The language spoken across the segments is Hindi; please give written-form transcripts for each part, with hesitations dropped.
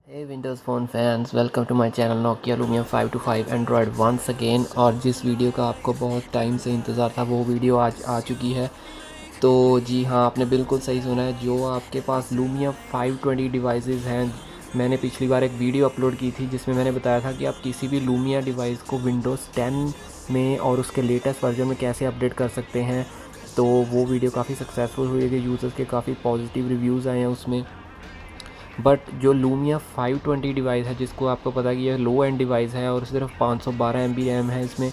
Hey Windows Phone fans, welcome to my channel Nokia Lumia 525 Android once again। और जिस वीडियो का आपको बहुत टाइम से इंतज़ार था वो वीडियो आज आ चुकी है। तो जी हाँ, आपने बिल्कुल सही सुना है। जो आपके पास Lumia 520 डिवाइसेस हैं, मैंने पिछली बार एक वीडियो अपलोड की थी जिसमें मैंने बताया था कि आप किसी भी Lumia डिवाइस को विंडोज़ 10 में और उसके लेटेस्ट वर्जन में कैसे अपडेट कर सकते हैं। तो वो वीडियो काफ़ी सक्सेसफुल हुई है, यूज़र्स के काफ़ी पॉजिटिव रिव्यूज़ आए हैं उसमें। बट जो लूमिया 520 डिवाइस है, जिसको आपको पता है कि ये लो एंड डिवाइस है और सिर्फ 512 MB रैम है इसमें,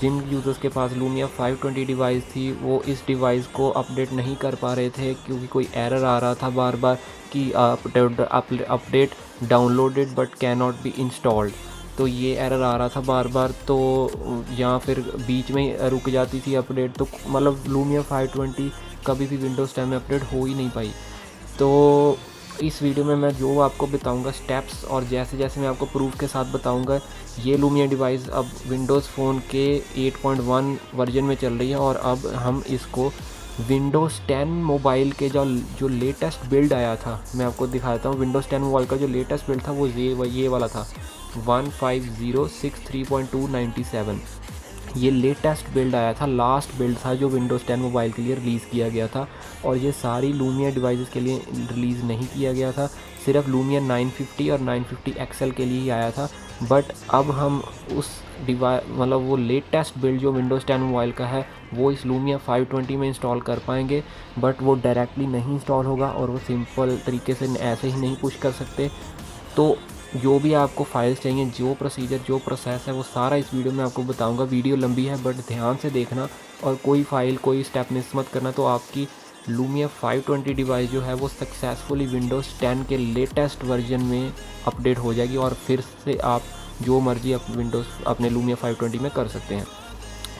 जिन यूज़र्स के पास लूमिया 520 डिवाइस थी वो इस डिवाइस को अपडेट नहीं कर पा रहे थे क्योंकि कोई एरर आ रहा था बार बार कि update downloaded but can not be installed. तो ये एरर आ रहा था बार बार, तो या फिर बीच में रुक जाती थी अपडेट। तो मतलब लूमिया 520 कभी भी विंडोज़ 10 में अपडेट हो ही नहीं पाई। तो इस वीडियो में मैं जो आपको बताऊंगा स्टेप्स, और जैसे जैसे मैं आपको प्रूफ के साथ बताऊंगा, ये लूमिया डिवाइस अब विंडोज़ फ़ोन के 8.1 वर्जन में चल रही है। और अब हम इसको विंडोज़ 10 मोबाइल के जो जो लेटेस्ट बिल्ड आया था, मैं आपको दिखाता हूँ। विंडोज़ 10 मोबाइल का जो लेटेस्ट बिल्ड था वो ये वाला था, 15063.297। ये लेटेस्ट बिल्ड आया था, लास्ट बिल्ड था जो विंडोज़ 10 मोबाइल के लिए रिलीज़ किया गया था। और ये सारी लूमिया डिवाइसेस के लिए रिलीज़ नहीं किया गया था, सिर्फ लूमिया 950 और 950 एक्सएल के लिए ही आया था। बट अब हम उस मतलब वो लेटेस्ट बिल्ड जो विंडोज़ 10 मोबाइल का है वो इस लूमिया 520 में इंस्टॉल कर पाएंगे। बट वो डायरेक्टली नहीं इंस्टॉल होगा और वो सिंपल तरीके से ऐसे ही नहीं पुश कर सकते। तो जो भी आपको फाइल्स चाहिए, जो प्रोसीजर जो प्रोसेस है, वो सारा इस वीडियो में आपको बताऊंगा। वीडियो लंबी है बट ध्यान से देखना और कोई फाइल कोई स्टेप मिस मत करना। तो आपकी लूमिया 520 डिवाइस जो है वो सक्सेसफुली विंडोज़ 10 के लेटेस्ट वर्जन में अपडेट हो जाएगी और फिर से आप जो मर्जी विंडोज़ अपने लूमिया 520 में कर सकते हैं।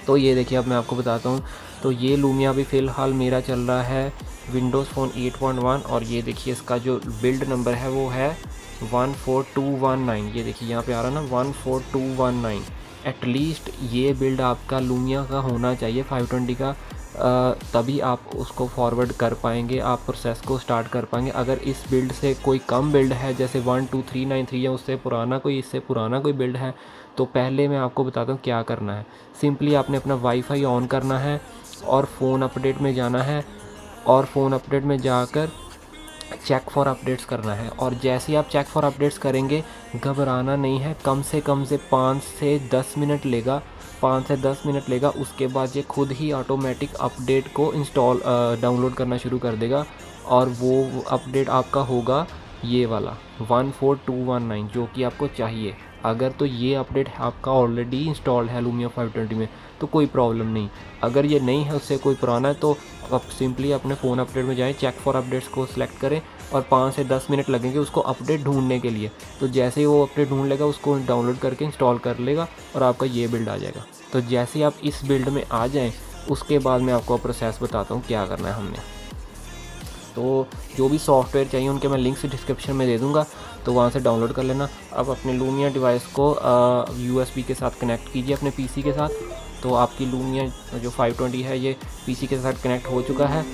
तो ये देखिए, अब मैं आपको बताता हूँ। तो ये लूमिया अभी फ़िलहाल मेरा चल रहा है विंडोज़ फ़ोन 8.1, और ये देखिए इसका जो बिल्ड नंबर है वो है 14219। ये देखिए यहाँ पे आ रहा है ना 14219। एटलीस्ट ये बिल्ड आपका लूमिया का होना चाहिए 520 का, तभी आप उसको फॉरवर्ड कर पाएंगे, आप प्रोसेस को स्टार्ट कर पाएंगे। अगर इस बिल्ड से कोई कम बिल्ड है, जैसे 12393 या उससे पुराना कोई, इससे पुराना कोई बिल्ड है, तो पहले मैं आपको बताता हूँ क्या करना है। सिंपली आपने अपना वाईफाई ऑन करना है और फ़ोन अपडेट में जाना है, और फ़ोन अपडेट में जाकर चेक फॉर अपडेट्स करना है। और जैसे ही आप चेक फॉर अपडेट्स करेंगे, घबराना नहीं है। कम से 5 से 10 मिनट लेगा, 5 से 10 मिनट लेगा। उसके बाद ये खुद ही ऑटोमेटिक अपडेट को डाउनलोड करना शुरू कर देगा। और वो अपडेट आपका होगा ये वाला 14219 जो कि आपको चाहिए। अगर तो ये अपडेट आपका ऑलरेडी इंस्टॉल्ड है लूमिया 520 में तो कोई प्रॉब्लम नहीं। अगर ये नहीं है, उससे कोई पुराना है, तो आप सिंपली अपने फ़ोन अपडेट में जाएं, चेक फॉर अपडेट्स को सिलेक्ट करें और 5 से 10 मिनट लगेंगे उसको अपडेट ढूंढने के लिए। तो जैसे ही वो अपडेट ढूंढ लेगा, उसको डाउनलोड करके इंस्टॉल कर लेगा और आपका ये बिल्ड आ जाएगा। तो जैसे ही आप इस बिल्ड में आ जाएँ, उसके बाद मैं आपको प्रोसेस बताता हूँ क्या करना है हमने। तो जो भी सॉफ्टवेयर चाहिए उनके मैं लिंक्स डिस्क्रिप्शन में दे दूँगा, तो वहाँ से डाउनलोड कर लेना। अब अपने लूमिया डिवाइस को USB के साथ कनेक्ट कीजिए अपने PC के साथ। तो आपकी लूमिया जो 520 है ये PC के साथ कनेक्ट हो चुका है।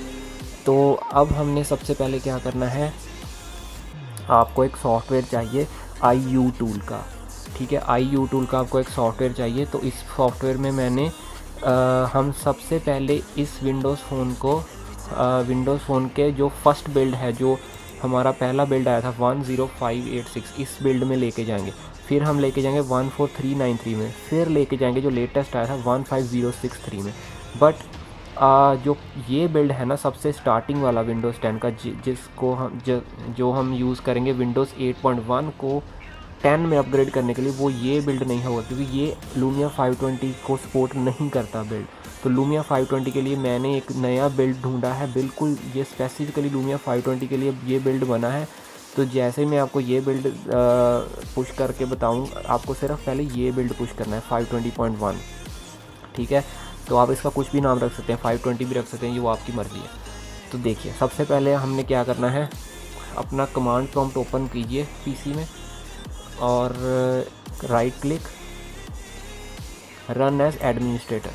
तो अब हमने सबसे पहले क्या करना है, आपको एक सॉफ्टवेयर चाहिए IU टूल का। ठीक है, IU टूल का आपको एक सॉफ्टवेयर चाहिए। तो इस सॉफ्टवेयर में हम सबसे पहले इस विंडोज़ फ़ोन के जो फर्स्ट बिल्ड है, जो हमारा पहला बिल्ड आया था 10586, इस बिल्ड में लेके जाएंगे। फिर हम लेके जाएंगे 14393 में, फिर लेके जाएंगे जो लेटेस्ट आया था 15063 में। बट जो ये बिल्ड है ना, सबसे स्टार्टिंग वाला विंडोज़ 10 का, जिसको हम जो हम यूज़ करेंगे विंडोज़ 8.1 को 10 में अपग्रेड करने के लिए, वो ये बिल्ड नहीं होगा क्योंकि ये लूमिया 520 को सपोर्ट नहीं करता बिल्ड। तो लूमिया 520 के लिए मैंने एक नया बिल्ड ढूंढा है, बिल्कुल ये स्पेसिफिकली लूमिया 520 के लिए ये बिल्ड बना है। तो जैसे मैं आपको ये बिल्ड पुश करके बताऊँ, आपको सिर्फ पहले ये बिल्ड पुश करना है 520.1। ठीक है, तो आप इसका कुछ भी नाम रख सकते हैं, 520 भी रख सकते हैं, ये वो आपकी मर्ज़ी है। तो देखिए, सबसे पहले हमने क्या करना है, अपना कमांड प्रॉम्प्ट ओपन कीजिए PC में और right click, run as administrator.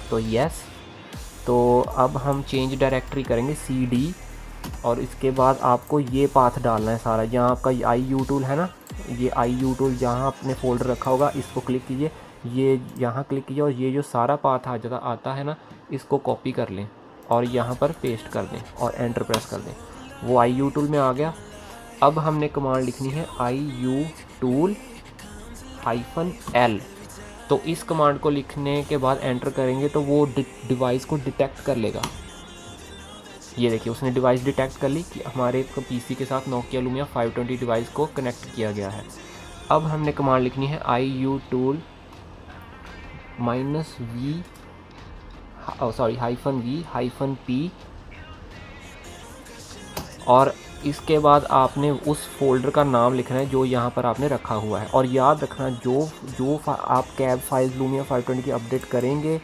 तो यस, तो अब हम चेंज डायरेक्टरी करेंगे CD और इसके बाद आपको ये पाथ डालना है सारा। जहाँ आपका आई यू टूल है ना, ये आई यू टूल जहाँ आपने फ़ोल्डर रखा होगा, इसको क्लिक कीजिए, ये यहाँ क्लिक कीजिए और ये जो सारा पाथ आता है ना, इसको कॉपी कर लें और यहाँ पर पेस्ट कर दें और एंटर प्रेस कर दें। वो आई यू टूल में आ गया। अब हमने कमांड लिखनी है आई यू टूल -L। तो इस कमांड को लिखने के बाद एंटर करेंगे तो वो डिवाइस को डिटेक्ट कर लेगा। ये देखिए उसने डिवाइस डिटेक्ट कर ली कि हमारे पीसी के साथ नोकिया लुमिया 520 डिवाइस को कनेक्ट किया गया है। अब हमने कमांड लिखनी है आई यू टूल -V -V-P और इसके बाद आपने उस फोल्डर का नाम लिखना है जो यहाँ पर आपने रखा हुआ है। और याद रखना जो आप कैब फाइल्स लुमिया 520 की अपडेट करेंगे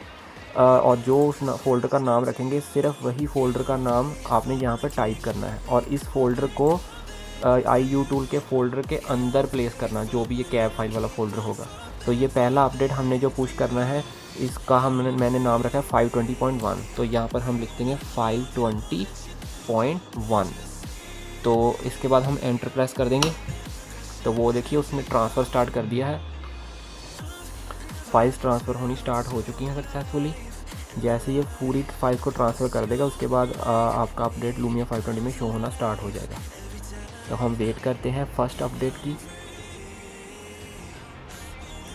और जो उस फोल्डर का नाम रखेंगे, सिर्फ वही फ़ोल्डर का नाम आपने यहाँ पर टाइप करना है और इस फोल्डर को आई यू टूल के फ़ोल्डर के अंदर प्लेस करना, जो भी ये कैब फाइल वाला फ़ोल्डर होगा। तो ये पहला अपडेट हमने जो पुश करना है, इसका मैंने नाम रखा है 520.1। तो यहाँ पर हम लिख देंगे 520.1। तो इसके बाद हम एंटर प्रेस कर देंगे। तो वो देखिए उसने ट्रांसफ़र स्टार्ट कर दिया है, फाइल्स ट्रांसफ़र होनी स्टार्ट हो चुकी हैं सक्सेसफुली। जैसे ये पूरी फाइल्स को ट्रांसफ़र कर देगा, उसके बाद आपका अपडेट लुमिया 520 में शो होना स्टार्ट हो जाएगा। तो हम वेट करते हैं फर्स्ट अपडेट की।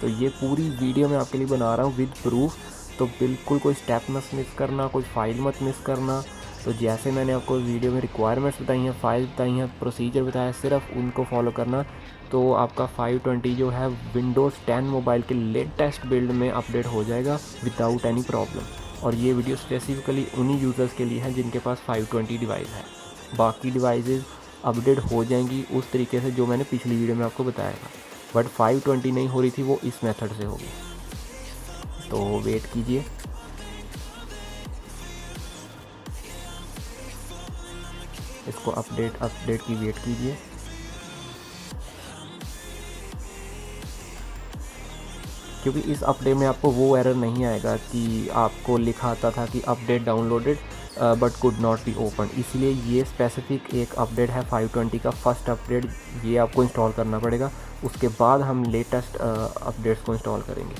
तो ये पूरी वीडियो मैं आपके लिए बना रहा हूँ विद प्रूफ, तो बिल्कुल कोई स्टेप मत मिस करना, कोई फाइल मत मिस करना। तो जैसे मैंने आपको वीडियो में रिक्वायरमेंट्स बताई हैं, फाइल बताई हैं, प्रोसीजर बताया, सिर्फ उनको फॉलो करना। तो आपका 520 जो है विंडोज़ 10 मोबाइल के लेटेस्ट बिल्ड में अपडेट हो जाएगा विदाउट एनी प्रॉब्लम। और ये वीडियो स्पेसिफिकली उन्हीं यूज़र्स के लिए है जिनके पास 520 डिवाइस है। बाकी डिवाइसेस अपडेट हो जाएंगी उस तरीके से जो मैंने पिछली वीडियो में आपको बताया था, बट 520 नहीं हो रही थी, वो इस मेथड से होगी। तो वेट कीजिए। इसको अपडेट की वेट कीजिए। क्योंकि इस अपडेट में आपको वो एरर नहीं आएगा कि आपको लिखा आता था कि update downloaded but could not be open. इसलिए ये स्पेसिफिक एक अपडेट है 520 का फर्स्ट अपडेट, ये आपको इंस्टॉल करना पड़ेगा। उसके बाद हम लेटेस्ट अपडेट्स को इंस्टॉल करेंगे।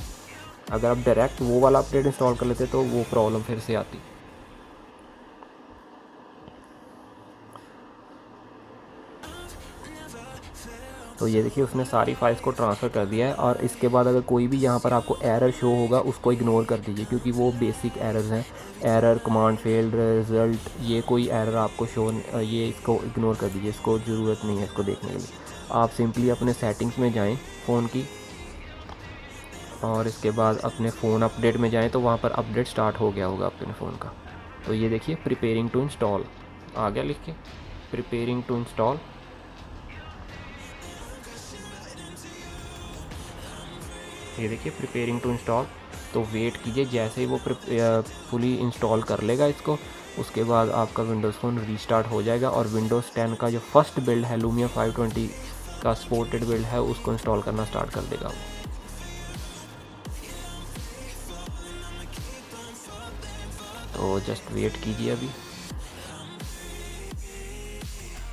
अगर आप डायरेक्ट वो वाला अपडेट इंस्टॉल कर लेते तो वो प्रॉब्लम फिर से आती। तो ये देखिए उसने सारी फाइल्स को ट्रांसफ़र कर दिया है। और इसके बाद अगर कोई भी यहाँ पर आपको एरर शो होगा, उसको इग्नोर कर दीजिए, क्योंकि वो बेसिक एरर्स हैं। एरर, कमांड फेल्ड, रिज़ल्ट, ये कोई एरर आपको शो, ये इसको इग्नोर कर दीजिए, इसको ज़रूरत नहीं है इसको देखने के लिए। आप सिंपली अपने सेटिंग्स में जाएँ फ़ोन की, और इसके बाद अपने फ़ोन अपडेट में जाएँ तो वहाँ पर अपडेट स्टार्ट हो गया होगा अपने फ़ोन का। तो ये देखिए प्रिपेयरिंग टू इंस्टॉल आ गया लिख के, प्रिपेयरिंग टू इंस्टॉल। ये देखिए प्रिपेयरिंग टू इंस्टॉल। तो वेट कीजिए, जैसे ही वो फुली इंस्टॉल कर लेगा इसको, उसके बाद आपका विंडोज़ फ़ोन रीस्टार्ट हो जाएगा और विंडोज़ 10 का जो फर्स्ट बिल्ड है लुमिया 520 का सपोर्टेड बिल्ड है, उसको इंस्टॉल करना स्टार्ट कर देगा वो। तो जस्ट वेट कीजिए अभी।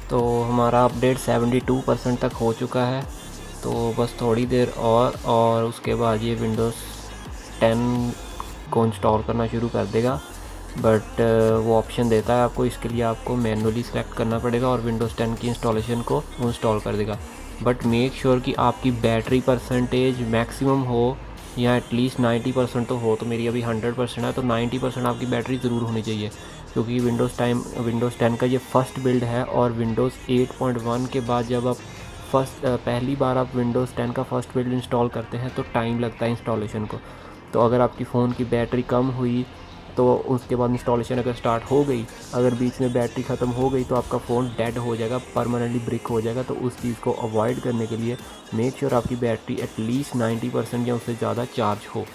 तो हमारा अपडेट 72% तक हो चुका है, तो बस थोड़ी देर और उसके बाद ये विंडोज़ 10 को इंस्टॉल करना शुरू कर देगा। बट वो ऑप्शन देता है आपको, इसके लिए आपको मैनुअली सेलेक्ट करना पड़ेगा और विंडोज़ 10 की इंस्टॉलेशन को वो इंस्टॉल कर देगा। बट मेक श्योर कि आपकी बैटरी परसेंटेज मैक्सिमम हो, या एटलीस्ट 90% तो हो। तो मेरी अभी 100% है, तो 90% आपकी बैटरी ज़रूर होनी चाहिए, क्योंकि विंडोज़ 10 का ये फर्स्ट बिल्ड है। और विंडोज़ 8.1 के बाद जब आप पहली बार आप विंडोज़ 10 का फर्स्ट बिल्ड इंस्टॉल करते हैं तो टाइम लगता है इंस्टॉलेशन को। तो अगर आपकी फ़ोन की बैटरी कम हुई तो उसके बाद इंस्टॉलेशन अगर स्टार्ट हो गई, अगर बीच में बैटरी ख़त्म हो गई, तो आपका फ़ोन डेड हो जाएगा, परमानेंटली ब्रिक हो जाएगा। तो उस चीज़ को अवॉइड करने के लिए मेक श्योर आपकी बैटरी एटलीस्ट 90% या उससे ज़्यादा चार्ज हो।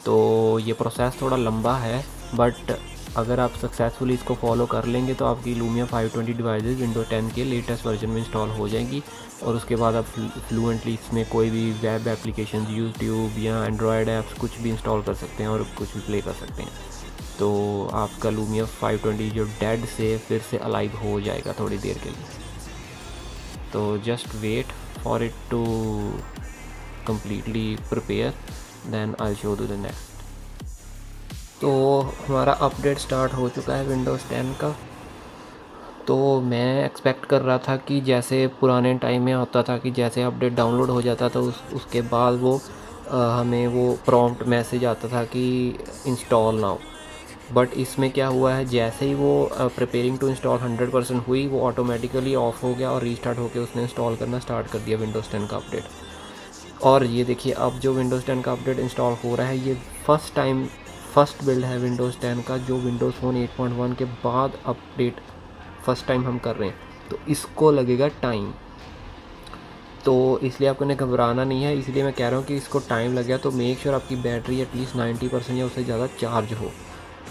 तो ये प्रोसेस थोड़ा लंबा है, बट अगर आप सक्सेसफुली इसको फॉलो कर लेंगे तो आपकी लुमिया 520 डिवाइसेस विंडोज़ 10 के लेटेस्ट वर्जन में इंस्टॉल हो जाएंगी। और उसके बाद आप फ्लुएंटली इसमें कोई भी वेब एप्लीकेशन, यूट्यूब या एंड्रॉयड ऐप्स कुछ भी इंस्टॉल कर सकते हैं और कुछ भी प्ले कर सकते हैं। तो आपका लूमिया 520 जो डेड से फिर से अलाइव हो जाएगा थोड़ी देर के लिए। तो just wait for it to completely prepare, then I'll show you the next। तो हमारा अपडेट स्टार्ट हो चुका है विंडोज़ 10 का। तो मैं एक्सपेक्ट कर रहा था कि जैसे पुराने टाइम में होता था कि जैसे अपडेट डाउनलोड हो जाता था उसके बाद वो हमें वो प्रॉम्प्ट मैसेज आता था कि इंस्टॉल नाउ। बट इसमें क्या हुआ है, जैसे ही वो प्रिपेयरिंग टू इंस्टॉल 100% हुई, वो ऑटोमेटिकली ऑफ हो गया और रीस्टार्ट होकर उसने इंस्टॉल करना स्टार्ट कर दिया विंडोज़ 10 का अपडेट। और ये देखिए अब जो विंडोज़ 10 का अपडेट इंस्टॉल हो रहा है, ये फर्स्ट बिल्ड है विंडोज़ 10 का जो विंडोज़ फ़ोन 8.1 के बाद अपडेट फर्स्ट टाइम हम कर रहे हैं। तो इसको लगेगा टाइम, तो इसलिए आपको ने घबराना नहीं है। इसलिए मैं कह रहा हूँ कि इसको टाइम लग गया तो मेक श्योर आपकी बैटरी एटलीस्ट 90% या उससे ज़्यादा चार्ज हो।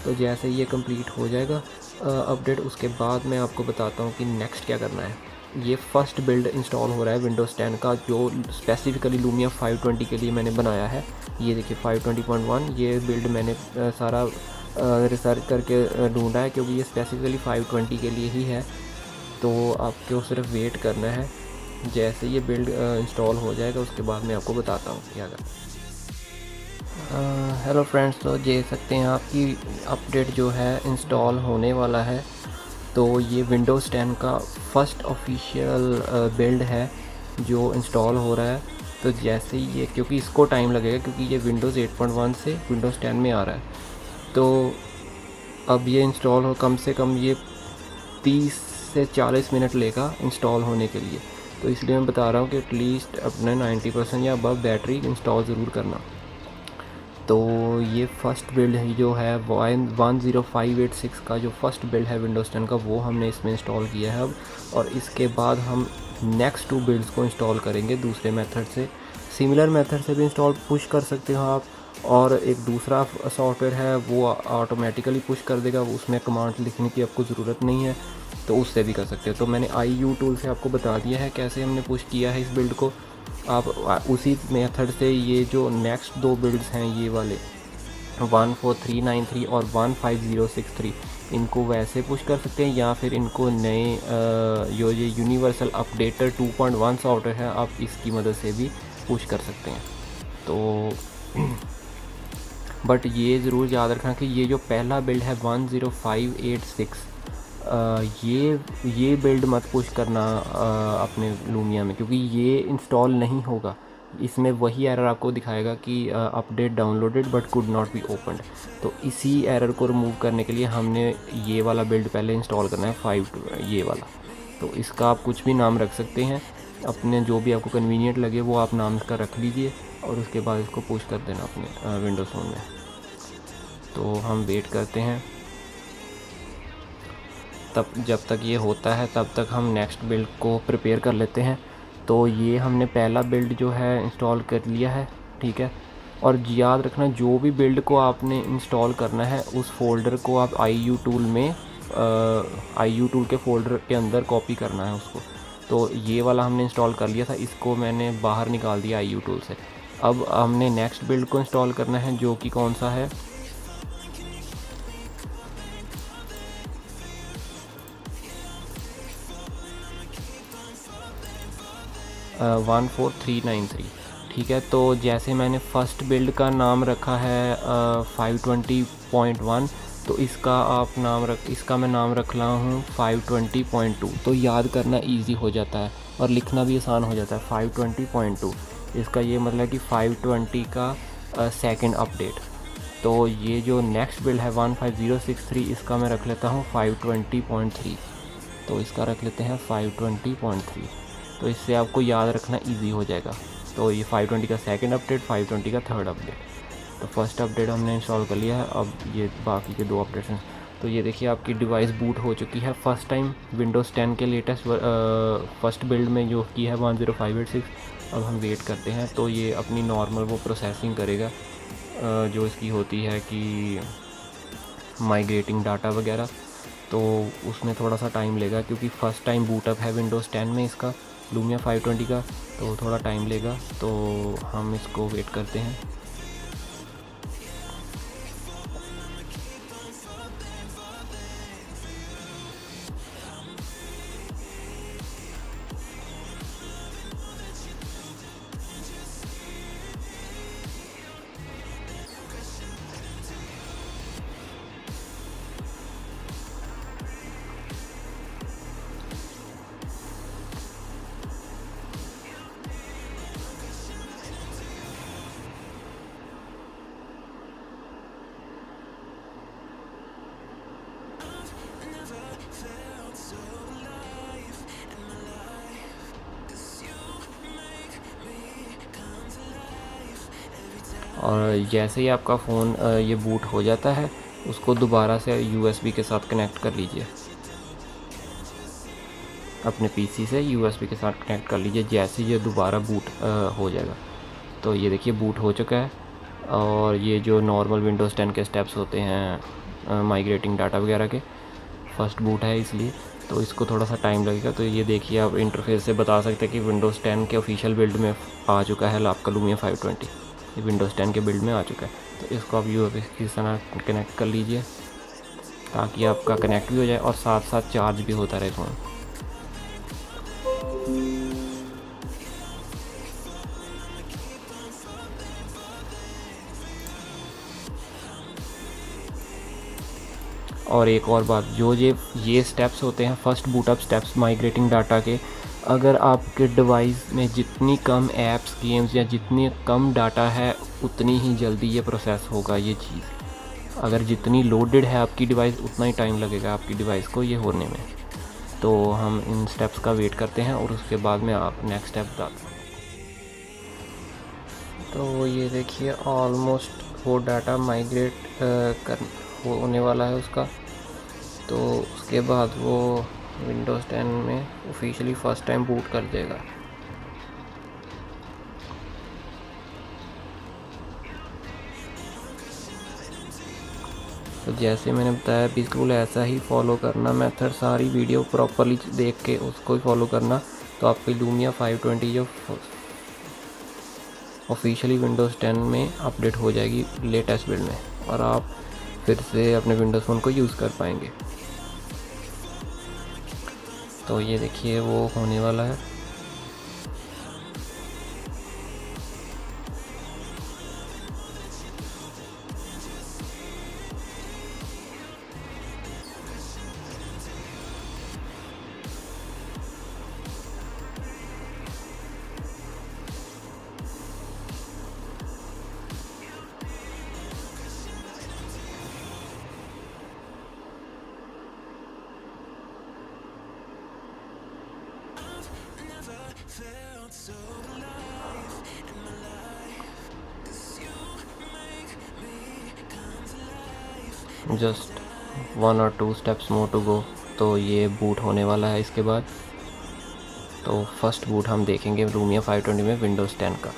तो जैसे ये कंप्लीट हो जाएगा अपडेट, उसके बाद मैं आपको बताता हूँ कि नेक्स्ट क्या करना है। ये फर्स्ट बिल्ड इंस्टॉल हो रहा है विंडोज़ 10 का जो स्पेसिफ़िकली लूमिया 520 के लिए मैंने बनाया है। ये देखिए 520.1 ये बिल्ड मैंने सारा रिसर्च करके ढूंढा है क्योंकि ये स्पेसिफ़िकली 520 के लिए ही है। तो आपको सिर्फ वेट करना है, जैसे ये बिल्ड इंस्टॉल हो जाएगा उसके बाद मैं आपको बताता हूँ क्या करना है। हेलो फ्रेंड्स, तो देख सकते हैं आपकी अपडेट जो है इंस्टॉल होने वाला है। तो ये विंडोज़ 10 का फर्स्ट ऑफिशियल बिल्ड है जो इंस्टॉल हो रहा है। तो जैसे ही ये, क्योंकि इसको टाइम लगेगा क्योंकि ये विंडोज़ 8.1 से विंडोज़ 10 में आ रहा है, तो अब ये इंस्टॉल हो कम से कम ये 30 से 40 मिनट लेगा इंस्टॉल होने के लिए। तो इसलिए मैं बता रहा हूँ कि एटलीस्ट अपने 90% या अबव बैटरी इंस्टॉल ज़रूर करना। तो ये फ़र्स्ट बिल्ड है जो है 10586 का जो फ़र्स्ट बिल्ड है विंडोज़ 10 का, वो हमने इसमें इंस्टॉल किया है अब। और इसके बाद हम नेक्स्ट 2 बिल्ड्स को इंस्टॉल करेंगे दूसरे मेथड से। सिमिलर मेथड से भी इंस्टॉल पुश कर सकते हो आप, और एक दूसरा सॉफ्टवेयर है वो ऑटोमेटिकली पुश कर देगा, उसमें कमांड लिखने की आपको ज़रूरत नहीं है, तो उससे भी कर सकते हो। तो मैंने IU टूल से आपको बता दिया है कैसे हमने पुश किया है इस बिल्ड को। आप उसी मेथड से ये जो नेक्स्ट 2 बिल्ड्स हैं ये वाले 14393 और 15063, इनको वैसे पुश कर सकते हैं, या फिर इनको नए जो ये यूनिवर्सल अपडेटर 2.1 सॉफ्टवेयर है आप इसकी मदद से भी पुश कर सकते हैं। तो बट ये ज़रूर याद रखना कि ये जो पहला बिल्ड है 10586, ये बिल्ड मत पुश करना अपने लूमिया में, क्योंकि ये इंस्टॉल नहीं होगा। इसमें वही एरर आपको दिखाएगा कि update downloaded but could not be opened. तो इसी एरर को रिमूव करने के लिए हमने ये वाला बिल्ड पहले इंस्टॉल करना है 5 ये वाला। तो इसका आप कुछ भी नाम रख सकते हैं, अपने जो भी आपको कन्वीनियंट लगे वो आप नाम का रख लीजिए, और उसके बाद इसको पुश कर देना अपने विंडोज़ फ़ोन में। तो हम वेट करते हैं, तब जब तक ये होता है तब तक हम नेक्स्ट बिल्ड को प्रिपेयर कर लेते हैं। तो ये हमने पहला बिल्ड जो है इंस्टॉल कर लिया है, ठीक है। और याद रखना जो भी बिल्ड को आपने इंस्टॉल करना है उस फोल्डर को आप IU टूल में IU टूल के फोल्डर के अंदर कॉपी करना है उसको। तो ये वाला हमने इंस्टॉल कर लिया था, इसको मैंने बाहर निकाल दिया IU टूल से। अब हमने नेक्स्ट बिल्ड को इंस्टॉल करना है जो कि कौन सा है, 14393, ठीक है। तो जैसे मैंने फ़र्स्ट बिल्ड का नाम रखा है 520.1, तो इसका मैं नाम रख रहा हूँ 520.2। तो याद करना इजी हो जाता है और लिखना भी आसान हो जाता है 520.2। इसका ये मतलब कि 520 का सेकंड अपडेट। तो ये जो नेक्स्ट बिल्ड है 15063, इसका मैं रख लेता हूँ 520.3। तो इसका रख लेते हैं 520.3। तो इससे आपको याद रखना इजी हो जाएगा। तो ये 520 का सेकंड अपडेट, 520 का थर्ड अपडेट। तो फर्स्ट अपडेट हमने इंस्टॉल कर लिया है, अब ये बाकी के 2 अपडेट्स हैं। तो ये देखिए आपकी डिवाइस बूट हो चुकी है फर्स्ट टाइम विंडोज़ 10 के लेटेस्ट फर्स्ट बिल्ड में जो की है 10586। अब हम वेट करते हैं, तो ये अपनी नॉर्मल वो प्रोसेसिंग करेगा जो इसकी होती है कि माइग्रेटिंग डाटा वगैरह। तो उसमें थोड़ा सा टाइम लेगा क्योंकि फ़र्स्ट टाइम बूटअप है विंडोज़ 10 में इसका लूमिया 520 का, तो थोड़ा टाइम लेगा। तो हम इसको वेट करते हैं। और जैसे ही आपका फ़ोन ये बूट हो जाता है, उसको दोबारा से USB के साथ कनेक्ट कर लीजिए, अपने PC से USB के साथ कनेक्ट कर लीजिए, जैसे ये दोबारा बूट हो जाएगा। तो ये देखिए बूट हो चुका है। और ये जो नॉर्मल विंडोज़ 10 के स्टेप्स होते हैं माइग्रेटिंग डाटा वगैरह के, फर्स्ट बूट है इसलिए तो इसको थोड़ा सा टाइम लगेगा। तो ये देखिए आप इंटरफेस से बता सकते हैं कि विंडोज़ 10 के ऑफिशियल बिल्ड में आ चुका है आपका लूमिया 520, ये विंडोज़ 10 के बिल्ड में आ चुका है। तो इसको आप USB की तरह कनेक्ट कर लीजिए ताकि आपका कनेक्ट भी हो जाए और साथ साथ चार्ज भी होता रहे फ़ोन। और एक और बात, जो ये स्टेप्स होते हैं first boot up steps migrating data के, अगर आपके डिवाइस में जितनी कम ऐप्स गेम्स या जितनी कम डाटा है उतनी ही जल्दी ये प्रोसेस होगा ये चीज़। अगर जितनी लोडेड है आपकी डिवाइस उतना ही टाइम लगेगा आपकी डिवाइस को ये होने में। तो हम इन स्टेप्स का वेट करते हैं और उसके बाद में आप नेक्स्ट स्टेप बताते हैं। तो ये देखिए ऑलमोस्ट वो डाटा माइग्रेट होने वाला है उसका। तो उसके बाद वो विंडोज़ 10 में ऑफिशियली फ़र्स्ट टाइम बूट कर देगा। तो जैसे मैंने बताया बिल्कुल ऐसा ही फॉलो करना मेथड, सारी वीडियो प्रॉपरली देख के उसको ही फॉलो करना। तो आपकी लूमिया 520 जो ऑफिशियली विंडोज़ 10 में अपडेट हो जाएगी लेटेस्ट बिल्ड में, और आप फिर से अपने विंडोज़ फ़ोन को यूज़ कर पाएंगे। तो ये देखिए वो होने वाला है। जस्ट 1 और 2 स्टेप्स मोर टू गो। तो ये बूट होने वाला है इसके बाद। तो फर्स्ट बूट हम देखेंगे लूमिया 520 में विंडोज़ 10 का।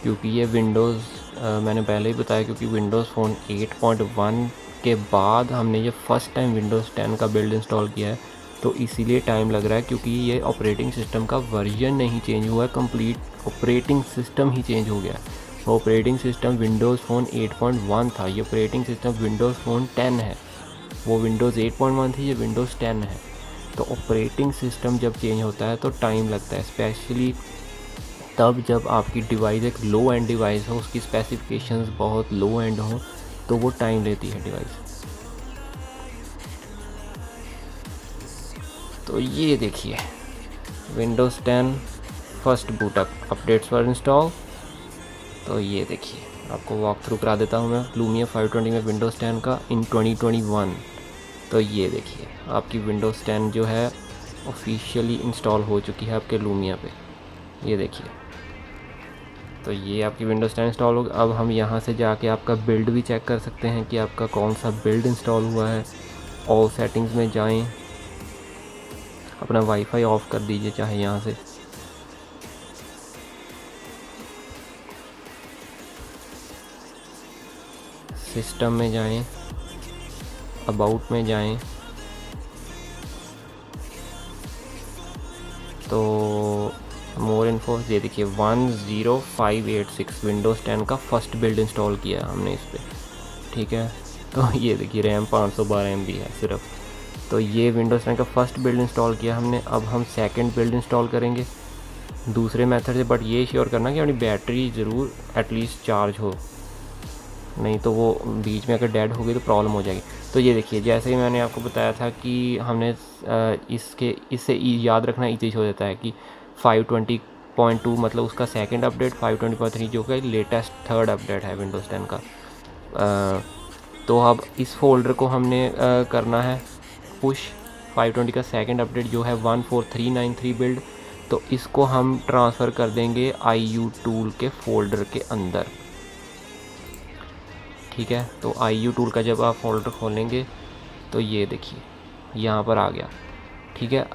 क्योंकि ये विंडोज़ मैंने पहले ही बताया, क्योंकि विंडोज़ फ़ोन 8.1 के बाद हमने ये फ़र्स्ट टाइम विंडोज़ 10 का बिल्ड इंस्टॉल किया है, तो इसीलिए टाइम लग रहा है। क्योंकि ये ऑपरेटिंग सिस्टम का वर्जन नहीं चेंज हुआ है, कंप्लीट ऑपरेटिंग सिस्टम ही चेंज हो गया है। ऑपरेटिंग सिस्टम विंडोज़ फ़ोन 8.1 था, ये ऑपरेटिंग सिस्टम विंडोज़ फ़ोन 10 है। वो विंडोज़ 8.1 थी, ये विंडोज़ 10 है। तो ऑपरेटिंग सिस्टम जब चेंज होता है तो टाइम लगता है, स्पेशली तब जब आपकी डिवाइस एक लो एंड डिवाइस हो, उसकी स्पेसिफिकेशंस बहुत लो एंड हो, तो वो टाइम लेती है डिवाइस। तो ये देखिए Windows 10 first boot up updates for install. तो ये देखिए आपको वॉक थ्रू करा देता हूँ मैं लूमिया 520 में विंडोज़ 10 का इन 2021। तो ये देखिए आपकी विंडोज़ 10 जो है ऑफिशियली इंस्टॉल हो चुकी है आपके लूमिया पे, ये देखिए। तो ये आपकी विंडोज़ 10 इंस्टॉल होगा। अब हम यहाँ से जाके आपका बिल्ड भी चेक कर सकते हैं कि आपका कौन सा बिल्ड इंस्टॉल हुआ है। ऑल सेटिंग्स में जाएं, अपना वाईफाई ऑफ कर दीजिए चाहे यहाँ से, सिस्टम में जाएं, अबाउट में जाएं, तो मोर इन्फो ये देखिए 10586 विंडोज़ 10 का फर्स्ट बिल्ड इंस्टॉल किया हमने इस पर, ठीक है। तो ये देखिए रैम 512 MB है सिर्फ। तो ये विंडोज़ 10 का फर्स्ट बिल्ड इंस्टॉल किया हमने। अब हम सेकंड बिल्ड इंस्टॉल करेंगे दूसरे मेथड से, बट ये श्योर करना कि अपनी बैटरी ज़रूर एटलीस्ट चार्ज हो, नहीं तो वो बीच में अगर डेड हो गई तो प्रॉब्लम हो जाएगी। तो ये देखिए जैसे ही मैंने आपको बताया था कि हमने इससे याद रखना ईजी हो जाता है कि 520 5.2 मतलब उसका सेकंड अपडेट, 5.20.3 जो कि लेटेस्ट थर्ड अपडेट है विंडोज़ 10 का। तो अब इस फोल्डर को हमने करना है पुश। 520 का सेकंड अपडेट जो है 14393 बिल्ड, तो इसको हम ट्रांसफ़र कर देंगे IU टूल के फ़ोल्डर के अंदर। ठीक है, तो IU टूल का जब आप फोल्डर खोलेंगे तो ये देखिए यहाँ पर आ गया। ठीक है,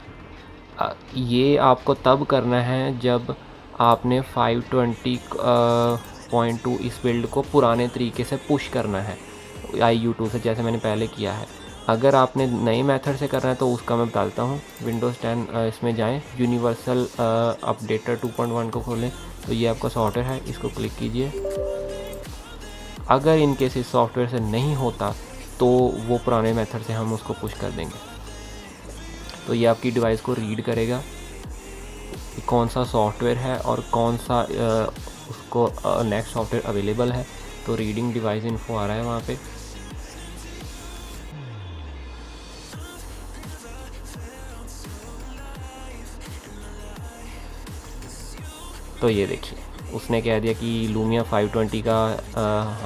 ये आपको तब करना है जब आपने 520.2 इस बिल्ड को पुराने तरीके से पुश करना है IU टूल से, जैसे मैंने पहले किया है। अगर आपने नए मेथड से करना है तो उसका मैं बताता हूँ। विंडोज़ 10 इसमें जाएं, यूनिवर्सल अपडेटर 2.1 को खोलें, तो ये आपका सॉफ्टवेयर है, इसको क्लिक कीजिए। अगर इनकेस इस सॉफ्टवेयर से नहीं होता तो वो पुराने मेथड से हम उसको पुश कर देंगे। तो ये आपकी डिवाइस को रीड करेगा कौन सा सॉफ्टवेयर है और कौन सा उसको नेक्स्ट सॉफ्टवेयर अवेलेबल है। तो रीडिंग डिवाइस इन्फो आ रहा है वहाँ पे। तो ये देखिए उसने कह दिया कि लूमिया 520 का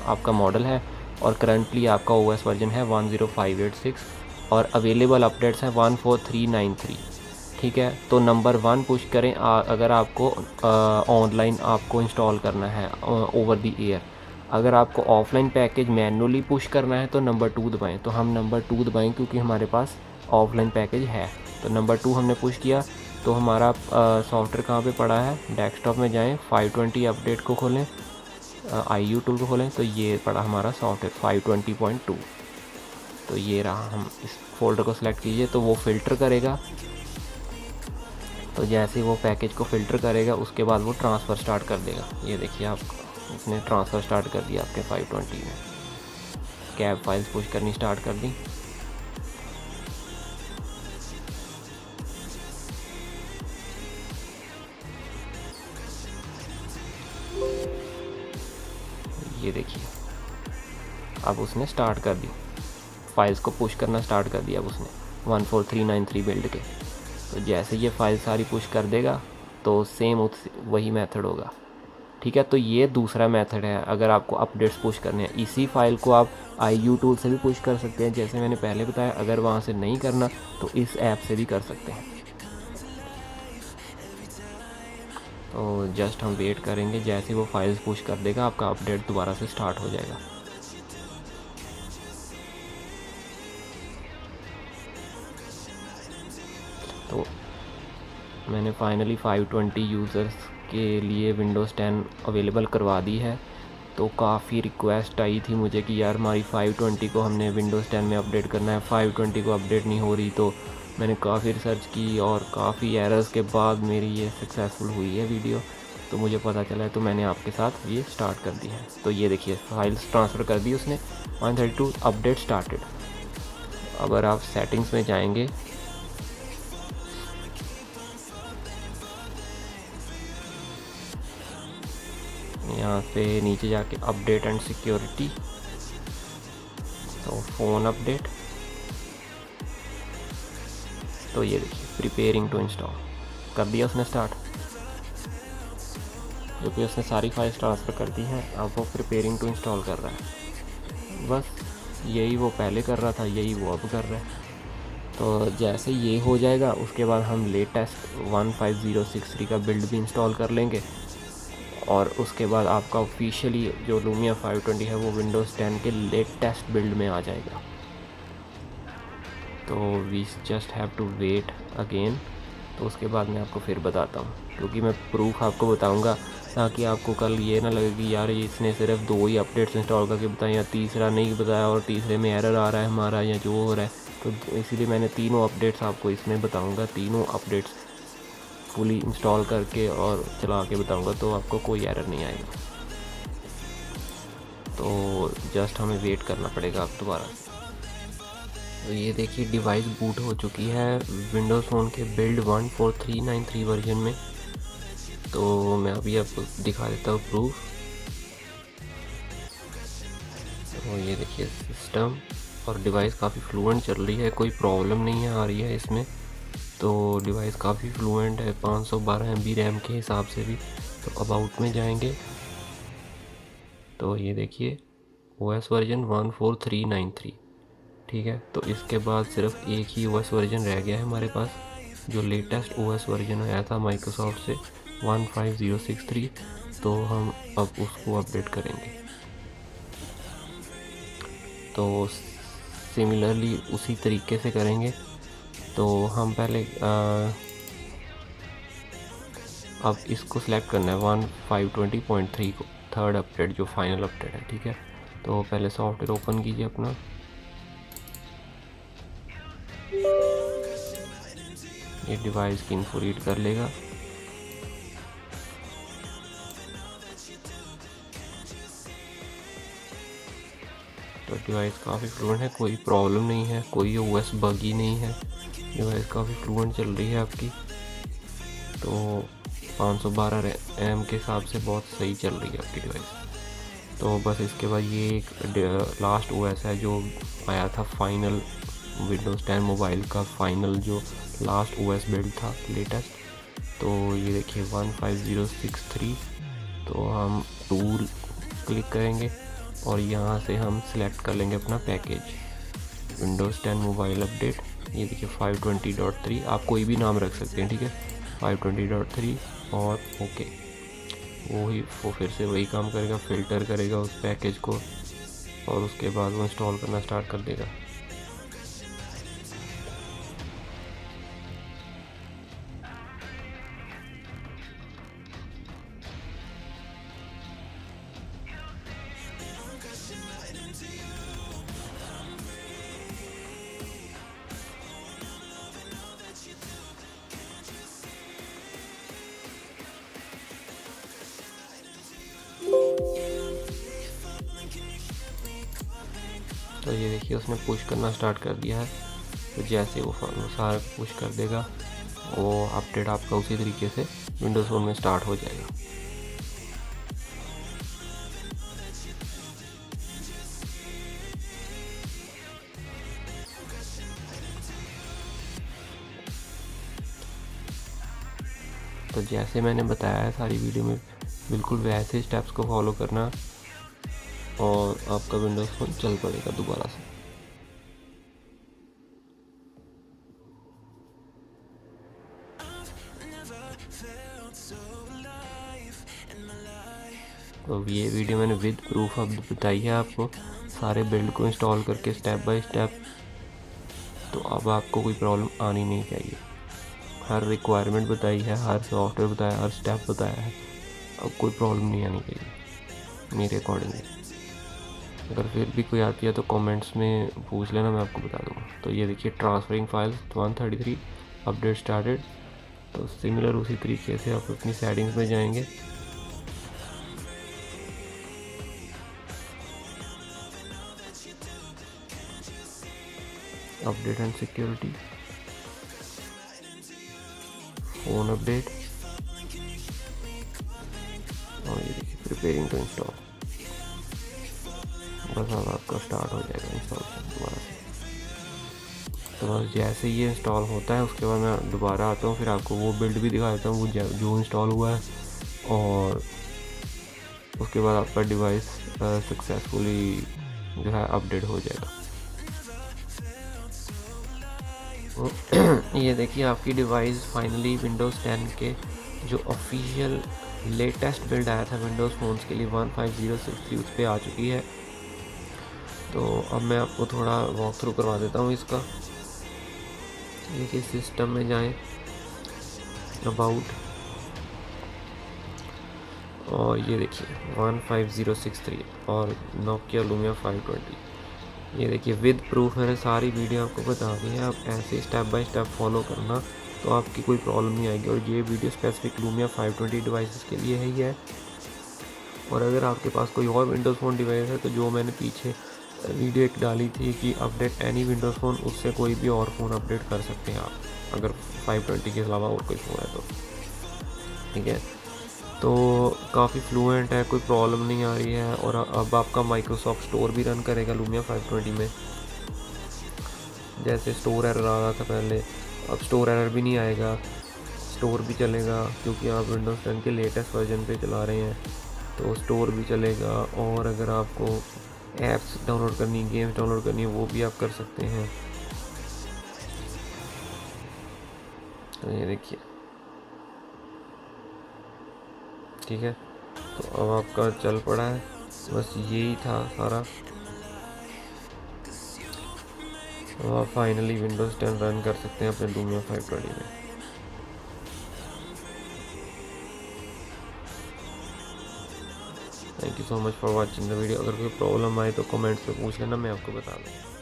आपका मॉडल है और करंटली आपका OS वर्जन है 10586 और अवेलेबल अपडेट्स हैं 14393। ठीक है, तो नंबर 1 पुश करें अगर आपको ऑनलाइन आपको इंस्टॉल करना है ओवर द एयर। अगर आपको ऑफलाइन पैकेज मैनुअली पुश करना है तो नंबर 2 दबाएं। तो हम नंबर 2 दबाएं क्योंकि हमारे पास ऑफलाइन पैकेज है। तो नंबर 2 हमने पुश किया। तो हमारा सॉफ्टवेयर कहाँ पे पड़ा है, डेस्कटॉप में जाएं, 520 अपडेट को खोलें, IU टूल को खोलें, तो ये पड़ा हमारा सॉफ्टवेयर 520.2। तो ये रहा, हम इस फोल्डर को सिलेक्ट कीजिए तो वो फ़िल्टर करेगा। तो जैसे वो पैकेज को फ़िल्टर करेगा उसके बाद वो ट्रांसफ़र स्टार्ट कर देगा। ये देखिए आप, उसने ट्रांसफ़र स्टार्ट कर दिया आपके 520 में। कैब फाइल्स पुश करनी स्टार्ट कर दी। ये देखिए अब उसने स्टार्ट कर दी, फाइल्स को पुश करना स्टार्ट कर दिया अब उसने 14393 बिल्ड के। तो जैसे ये फाइल सारी पुश कर देगा तो सेम वही मेथड होगा। ठीक है, तो ये दूसरा मेथड है। अगर आपको अपडेट्स पुश करने हैं, इसी फाइल को आप IU टूल से भी पुश कर सकते हैं जैसे मैंने पहले बताया। अगर वहाँ से नहीं करना तो इस ऐप से भी कर सकते हैं। तो जस्ट हम वेट करेंगे, जैसे वो फाइल्स पुश कर देगा आपका अपडेट दोबारा से स्टार्ट हो जाएगा। तो मैंने फाइनली 520 यूज़र्स के लिए विंडोज़ 10 अवेलेबल करवा दी है। तो काफ़ी रिक्वेस्ट आई थी मुझे कि यार हमारी 520 को हमने विंडोज़ 10 में अपडेट करना है, 520 को अपडेट नहीं हो रही। तो मैंने काफ़ी रिसर्च की और काफ़ी एरर्स के बाद मेरी ये सक्सेसफुल हुई है वीडियो। तो मुझे पता चला है, तो मैंने आपके साथ ये स्टार्ट कर दी है। तो ये देखिए फाइल्स ट्रांसफ़र कर दी उसने, 132 अपडेट स्टार्टेड। अगर आप सेटिंग्स में जाएंगे, यहाँ पे नीचे जाके अपडेट एंड सिक्योरिटी, तो फ़ोन अपडेट, तो ये देखिए प्रिपेयरिंग टू इंस्टॉल कर दिया उसने स्टार्ट। जो कि उसने सारी फाइल्स ट्रांसफ़र कर दी हैं, अब वो प्रिपेयरिंग टू इंस्टॉल कर रहा है। बस यही वो पहले कर रहा था, यही वो अब कर रहा है। तो जैसे ये हो जाएगा उसके बाद हम लेटेस्ट 15063 का बिल्ड भी इंस्टॉल कर लेंगे और उसके बाद आपका ऑफिशियली जो लूमिया 520 है वो विंडोज़ 10 के लेटेस्ट बिल्ड में आ जाएगा। तो we just have to wait again. तो उसके बाद मैं आपको फिर बताता हूँ, क्योंकि मैं प्रूफ आपको बताऊँगा ताकि आपको कल ये ना लगे कि यार इसने सिर्फ 2 ही अपडेट्स इंस्टॉल करके बताया या तीसरा नहीं बताया और तीसरे में एरर आ रहा है हमारा या जो हो रहा है। तो इसीलिए मैंने तीनों अपडेट्स आपको इसमें बताऊँगा, तीनों अपडेट्स फुली इंस्टॉल करके और चला के बताऊँगा, तो आपको कोई एरर नहीं आएगा। तो जस्ट हमें वेट करना पड़ेगा अब दोबारा। तो ये देखिए डिवाइस बूट हो चुकी है विंडोज़ फ़ोन के बिल्ड 14393 वर्जन में। तो मैं अभी आपको दिखा देता हूँ प्रूफ। तो ये देखिए सिस्टम और डिवाइस काफ़ी फ्लुएंट चल रही है, कोई प्रॉब्लम नहीं है आ रही है इसमें। तो डिवाइस काफ़ी फ्लुएंट है 512 MB रैम के हिसाब से भी। तो अबाउट में जाएंगे तो ये देखिए OS वर्जन 14393, ठीक है। तो इसके बाद सिर्फ एक ही OS वर्जन रह गया है हमारे पास, जो लेटेस्ट OS वर्जन आया था माइक्रोसॉफ्ट से 15063। तो हम अब उसको अपडेट करेंगे। तो सिमिलरली उसी तरीके से करेंगे। तो हम पहले अब इसको सिलेक्ट करना है 1520.3 को, थर्ड अपडेट जो फाइनल अपडेट है, ठीक है। तो पहले सॉफ्टवेयर ओपन कीजिए अपना। ये डिवाइस की इन्फो रीड कर लेगा। तो डिवाइस काफ़ी फ्लुएंट है, कोई प्रॉब्लम नहीं है, कोई OS बगी नहीं है, डिवाइस काफ़ी फ्लुएंट चल रही है आपकी। तो 512 RAM के हिसाब से बहुत सही चल रही है आपकी डिवाइस। तो बस इसके बाद ये एक लास्ट OS है जो आया था फाइनल, विंडोज़ 10 मोबाइल का फाइनल जो लास्ट OS बिल्ड था लेटेस्ट। तो ये देखिए 15063। तो हम टूल क्लिक करेंगे और यहाँ से हम सिलेक्ट कर लेंगे अपना पैकेज विंडोज़ 10 मोबाइल अपडेट। ये देखिए 520.3, आप कोई भी नाम रख सकते हैं, ठीक है, 520.3 और ओके। वो फिर से वही काम करेगा, फ़िल्टर करेगा उस पैकेज को और उसके बाद वो इंस्टॉल करना स्टार्ट कर देगा। तो ये देखिए उसने पुश करना स्टार्ट कर दिया है। तो जैसे वो सारा पुश कर देगा, वो अपडेट आपका उसी तरीके से विंडोज़ फ़ोन में स्टार्ट हो जाएगा। तो जैसे मैंने बताया है सारी वीडियो में, बिल्कुल वैसे स्टेप्स को फॉलो करना और आपका विंडोज़ फ़ोन चल पड़ेगा दोबारा से। तो ये वीडियो मैंने विद प्रूफ अब बताई है आपको, सारे बिल्ड को इंस्टॉल करके स्टेप बाय स्टेप। तो अब आपको कोई प्रॉब्लम आनी नहीं चाहिए। हर रिक्वायरमेंट बताई है, हर सॉफ्टवेयर बताया, हर स्टेप बताया है। अब कोई प्रॉब्लम नहीं आनी चाहिए मेरे अकॉर्डिंगली। अगर फिर भी कोई आती है तो कमेंट्स में पूछ लेना, मैं आपको बता दूँगा। तो ये देखिए ट्रांसफरिंग फाइल्स 133 अपडेट स्टार्टेड। तो सिमिलर उसी तरीके से आप अपनी सेटिंग्स में जाएंगे। Update and security, phone update, और ये देखिए प्रिपेयरिंग टू इंस्टॉल। बस अब आपका स्टार्ट हो जाएगा इंस्टॉलेशन दोबारा से। तो बस जैसे ये इंस्टॉल होता है उसके बाद मैं दोबारा आता हूँ, फिर आपको वो बिल्ड भी दिखा देता हूँ वो जो इंस्टॉल हुआ है, और उसके बाद आपका डिवाइस सक्सेसफुली जो है अपडेट हो जाएगा। ये देखिए आपकी डिवाइस फाइनली विंडोज़ 10 के जो ऑफिशियल लेटेस्ट बिल्ड आया था विंडोज़ फ़ोन्स के लिए 15063 उस पर आ चुकी है। तो अब मैं आपको थोड़ा वॉक थ्रू करवा देता हूँ इसका। देखिए सिस्टम में जाएं, अबाउट, और ये देखिए 15063 और नोकिया लूमिया 520। ये देखिए विद प्रूफ मैंने सारी वीडियो आपको बता दी है। आप ऐसे स्टेप बाय स्टेप फॉलो करना तो आपकी कोई प्रॉब्लम नहीं आएगी। और ये वीडियो स्पेसिफिक लूमिया 520 डिवाइसेस के लिए ही है। और अगर आपके पास कोई और विंडोज़ फ़ोन डिवाइस है तो जो मैंने पीछे वीडियो एक डाली थी कि अपडेट एनी विंडोज़ फ़ोन, उससे कोई भी और फ़ोन अपडेट कर सकते हैं आप, अगर 520 के अलावा और कोई फ़ोन है तो, ठीक है। तो काफ़ी फ्लुएंट है, कोई प्रॉब्लम नहीं आ रही है। और अब आपका माइक्रोसॉफ्ट स्टोर भी रन करेगा लूमिया 520 में। जैसे स्टोर एरर आ रहा था पहले, अब स्टोर एरर भी नहीं आएगा, स्टोर भी चलेगा क्योंकि आप विंडोज़ 10 के लेटेस्ट वर्जन पे चला रहे हैं, तो स्टोर भी चलेगा। और अगर आपको ऐप्स डाउनलोड करनी, गेम्स डाउनलोड करनी है, वो भी आप कर सकते हैं। तो ये देखिए, ठीक है। तो अब आपका चल पड़ा है, बस यही था सारा। तो आप फाइनली विंडोज़ 10 रन कर सकते हैं अपने लूमिया 520 में। Thank you so much for watching the video. अगर कोई प्रॉब्लम आए तो कमेंट्स पे पूछ लेना, मैं आपको बता दूँ।